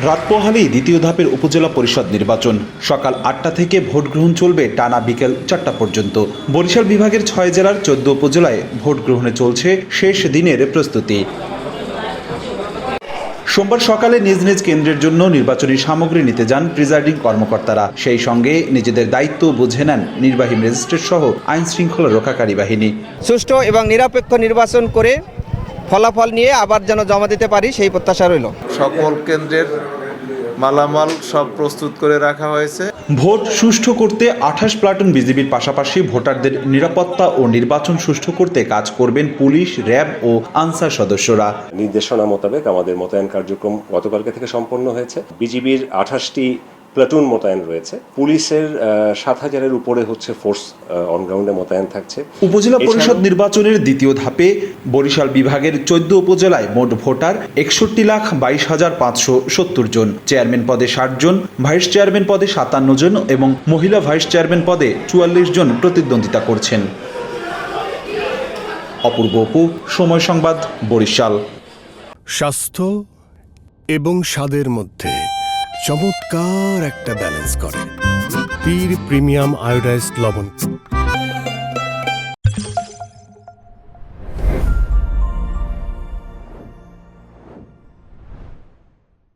রাত পোহালেই দ্বিতীয় ধাপের উপজেলা পরিষদ নির্বাচন। সকাল ৮টা থেকে ভোট গ্রহণ চলবে টানা বিকেল ৪টা পর্যন্ত। বরিশাল বিভাগের ৬ জেলার ১৪ উপজেলায় ভোট গ্রহণে চলছে শেষ দিনের প্রস্তুতি। সোমবার সকালে নিজ নিজ কেন্দ্রের জন্য নির্বাচনী সামগ্রী নিতে যান প্রিজাইডিং কর্মকর্তারা। সেই সঙ্গে নিজেদের দায়িত্ব বুঝে নেন নির্বাহী ম্যাজিস্ট্রেট সহ আইন শৃঙ্খলা রক্ষাকারী বাহিনী। সুষ্ঠু এবং নিরপেক্ষ নির্বাচন করে ফলাফল নিয়ে আবার যেন জমা দিতে পারি সেই প্রত্যাশা রইল। সকল কেন্দ্রের মালামাল সব প্রস্তুত করে রাখা হয়েছে। ভোট সুষ্ঠু করতে ২৮ প্লাটুন বিজিবির পাশাপাশি ভোটারদের নিরাপত্তা ও নির্বাচন সুষ্ঠু করতে কাজ করবেন পুলিশ, র্যাব ও আনসার সদস্যরা। নির্দেশনা মোতাবেক আমাদের মোতায়েন কার্যক্রম গতকালকে থেকে সম্পন্ন হয়েছে। বিজিবির ২৮টি প্লাটুন মোতায়েন রয়েছে। পুলিশের ৭,০০০-এর উপরে হচ্ছে ফোর্স অন গ্রাউন্ডে মোতায়েন থাকছে। উপজেলা পরিষদ নির্বাচনের দ্বিতীয় ধাপে বরিশাল বিভাগের ১৪ উপজেলায় মোট ভোটার ৬১,২২,৫৭০ জন। চেয়ারম্যান পদে ৬০ জন, ভাইস চেয়ারম্যান পদে ৫৭ জন এবং মহিলা ভাইস চেয়ারম্যান পদে ৪৪ জন প্রতিদ্বন্দ্বিতা করছেন। অপূর্ব অপু, সময় সংবাদ, বরিশাল। স্বাস্থ্য এবং স্বাদের মধ্যে চমৎকার একটা ব্যালেন্স করে পীর প্রিমিয়াম আয়োডাইজড লবণ।